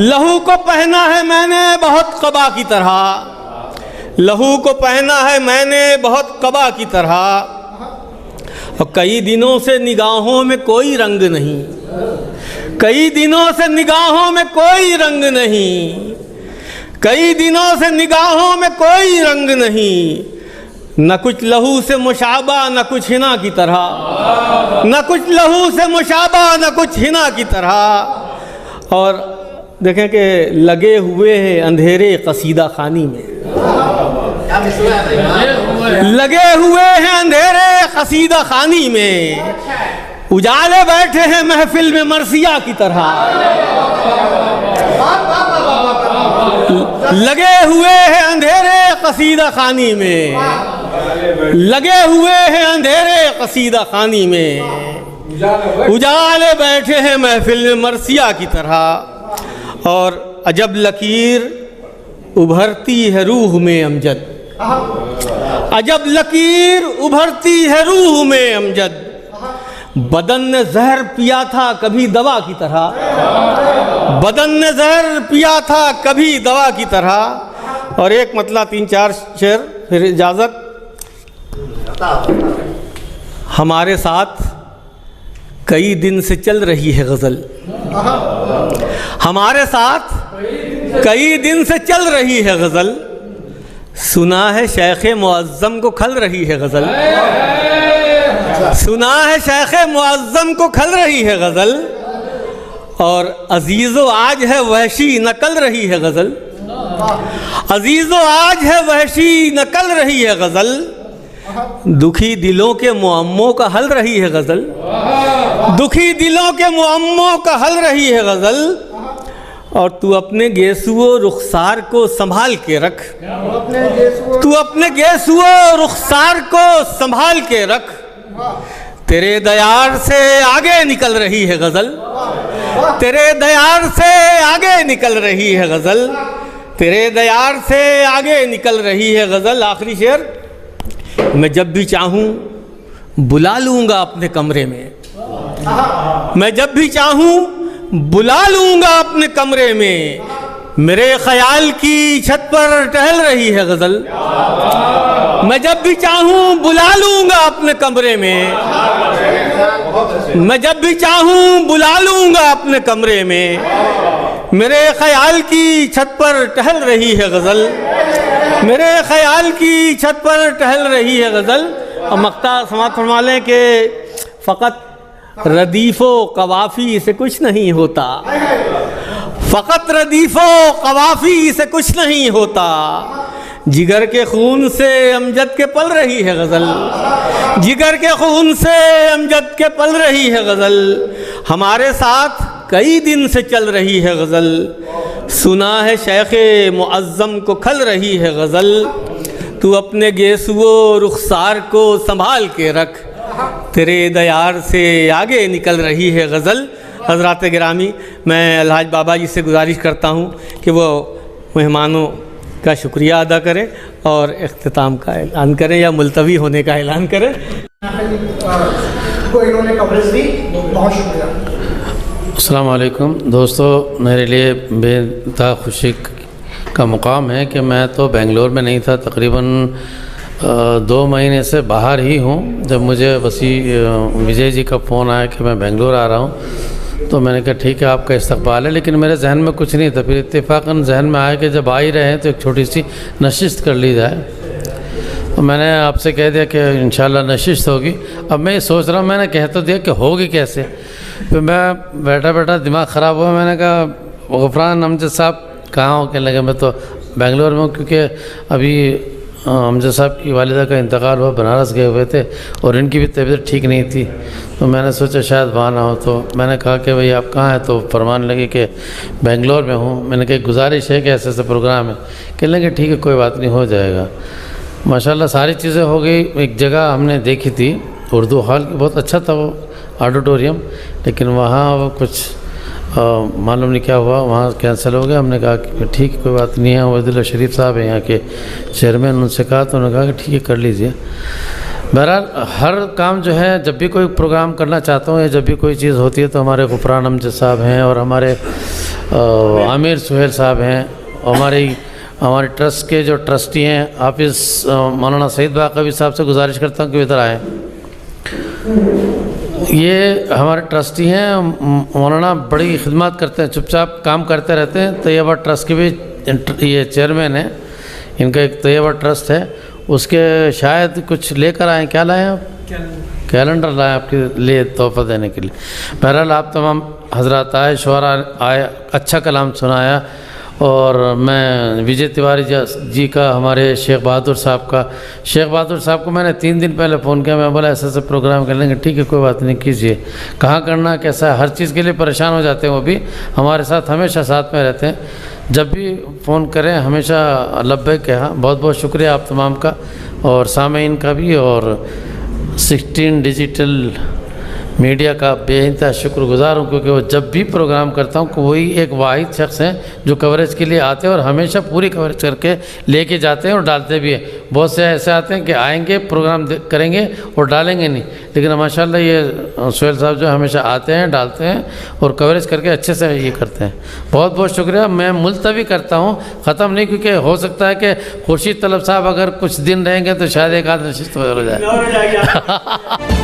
लहू को पहना है मैंने बहुत क़बा की तरह, लहू को पहना है मैंने बहुत क़बा की तरह। और कई दिनों से निगाहों में कोई रंग नहीं, कई दिनों से निगाहों में कोई रंग नहीं, कई दिनों से निगाहों में कोई रंग नहीं। न कुछ लहू से मुशाबा न कुछ हिना की तरह, न कुछ लहू से मुशाबा न कुछ हिना की तरह। और देखें कि लगे हुए हैं अंधेरे कसीदा खानी में, लगे हुए हैं अंधेरे कसीदा खानी में, उजाले बैठे हैं महफिल में मरसिया की तरह, लगे हुए हैं अंधेरे कसीदा खानी में, लगे हुए हैं अंधेरे कसीदा खानी में, उजाले बैठे हैं महफिल में मरसिया की तरह। और अजब लकीर उभरती है रूह में अमजद, अजब लकीर उभरती है रूह में अमजद, बदन ने जहर पिया था कभी दवा की तरह, बदन ने जहर पिया था कभी दवा की तरह। और एक मतलब 3-4 शेर फिर इजाज़त। हमारे साथ कई दिन से चल रही है गज़ल, हमारे साथ कई दिन से चल रही है गज़ल, सुना है शेख मुअज़्ज़म को खल रही है गज़ल, सुना है शेख मुअज़्ज़म को खल रही है गज़ल, और अजीज़ो आज है वहशी नकल रही है गज़ल, अजीज़ो आज है वहशी नकल रही है गज़ल, दुखी दिलों के मुअम्मों का हल रही है गज़ल, दुखी दिलों के मुअम्मों का हल रही है गज़ल। और तू अपने गेसुओ रुखसार को संभाल के रख, तू अपने गेसुओ रुखसार को संभाल के रख, तेरे दयार से आगे निकल रही है गज़ल, तेरे दयार से आगे निकल रही है गज़ल, तेरे दयार से आगे निकल रही है गज़ल। आखिरी शेर। मैं जब भी चाहूँ बुला लूँगा अपने कमरे में, मैं जब भी चाहूँ बुला लूँगा अपने कमरे में, मेरे ख्याल की छत पर टहल रही है गज़ल, मैं जब भी चाहूँ बुला लूँगा अपने कमरे में, मैं जब भी चाहूँ बुला लूँगा अपने कमरे में, मेरे ख्याल की छत पर टहल रही है गज़ल, मेरे ख्याल की छत पर टहल रही है गज़ल। और मक्ता समात फरमा लें कि फ़कत रदीफ़ो कवाफ़ी से कुछ नहीं होता, फ़कत रदीफ़ो कवाफ़ी से कुछ नहीं होता, जिगर के खून से अमजद के पल रही है गज़ल, जिगर के खून से अमजद के पल रही है गज़ल, हमारे साथ कई दिन से चल रही है गज़ल, सुना है शेख मुअज़्ज़म को खल रही है गज़ल, तू अपने गेसुओ रुखसार को संभाल के रख, तेरे दयार से आगे निकल रही है गज़ल। हज़रात गिरामी, मैं अलहाज बाबा जी से गुजारिश करता हूँ कि वो मेहमानों का शुक्रिया अदा करें और इख्तिताम का ऐलान करें या मुलतवी होने का ऐलान करें। को इन्होंने कवरेज दी, बहुत शुक्रिया। अस्सलाम वालेकुम दोस्तों, मेरे लिए बेइंतहा खुशी का मुकाम है कि मैं तो बेंगलोर में नहीं था, तकरीबन 2 महीने से बाहर ही हूँ। जब मुझे विजय जी का फ़ोन आया कि मैं बेंगलोर आ रहा हूँ तो मैंने कहा ठीक है, आपका इस्तकबाल है, लेकिन मेरे जहन में कुछ नहीं था। फिर इत्तेफाकन जहन में आया कि जब आ ही रहे हैं तो एक छोटी सी नशिस्त कर ली जाए। तो मैंने आपसे कह दिया कि इंशाल्लाह नशिस्त होगी। अब मैं ये सोच रहा हूँ, मैंने कह तो दिया कि होगी कैसे। फिर मैं बैठा बैठा दिमाग ख़राब हुआ, मैंने कहा गफरान अमजद साहब कहाँ हो? कहने लगे मैं तो बेंगलोर में हूँ, क्योंकि अभी अमजद साहब की वालिदा का इंतकाल हुआ, बनारस गए हुए थे और इनकी भी तबीयत ठीक नहीं थी। तो मैंने सोचा शायद वहाँ ना हो, तो मैंने कहा कि भाई आप कहाँ हैं? तो फरमान लगे कि बेंगलोर में हूँ। मैंने कहा गुजारिश है कि ऐसे ऐसे प्रोग्राम है। कहने लगे ठीक है, कोई बात नहीं, हो जाएगा। माशाल्लाह सारी चीज़ें हो गई। एक जगह हमने देखी थी उर्दू हॉल की, बहुत अच्छा था वो ऑडिटोरियम, लेकिन वहाँ वो कुछ मालूम नहीं क्या हुआ, वहाँ कैंसिल हो गया। हमने कहा कि ठीक है, कोई बात नहीं है। वज़ीर शरीफ साहब हैं यहाँ के चेयरमैन, उनसे कहा तो उन्होंने कहा कि ठीक है कर लीजिए। बहरहाल हर काम जो है, जब भी कोई प्रोग्राम करना चाहता हूँ या जब भी कोई चीज़ होती है तो हमारे गुफरान अमजद साहब हैं और हमारे आमिर सुहेल साहब हैं, हमारे ट्रस्ट के जो ट्रस्टी हैं हाफिज़ मौलाना सईद बाक़वी साहब से गुजारिश करता हूँ कि इधर आएँ। ये हमारे ट्रस्टी हैं, मौलाना बड़ी खिदमत करते हैं, चुपचाप काम करते रहते हैं। तैयबा ट्रस्ट के भी ये चेयरमैन हैं, इनका एक तैयबा ट्रस्ट है, उसके शायद कुछ लेकर आए। क्या लाए आप? कैलेंडर लाए आपके लिए तोहफ़ा देने के लिए। बहरहाल आप तमाम हजरात आए, शुअरा आए, अच्छा कलाम सुनाया। और मैं विजय तिवारी जी का, हमारे शेख बहादुर साहब को मैंने 3 दिन पहले फ़ोन किया। मैं बोला ऐसा ऐसा प्रोग्राम कर लेंगे, ठीक है कोई बात नहीं कीजिए। कहाँ करना कैसा, हर चीज़ के लिए परेशान हो जाते हैं, वो भी हमारे साथ हमेशा साथ में रहते हैं। जब भी फ़ोन करें हमेशा लब्बैक कहा। बहुत बहुत शुक्रिया आप तमाम का और सामीन का भी, और 16 डिजिटल मीडिया का बेइंतहा शुक्रगुजार हूँ, क्योंकि वो जब भी प्रोग्राम करता हूँ वही एक वाहिद शख्स हैं जो कवरेज के लिए आते हैं और हमेशा पूरी कवरेज करके लेके जाते हैं और डालते भी हैं। बहुत से ऐसे आते हैं कि आएंगे प्रोग्राम करेंगे और डालेंगे नहीं, लेकिन माशाल्लाह ये सोहेल साहब जो हमेशा आते हैं, डालते हैं और कवरेज करके अच्छे से ये करते हैं। बहुत बहुत शुक्रिया। मैं मुलतवी करता हूँ, ख़त्म नहीं, क्योंकि हो सकता है कि खुर्शीद तलब साहब अगर कुछ दिन रहेंगे तो शायद एक आध नशिस्त हो जाए।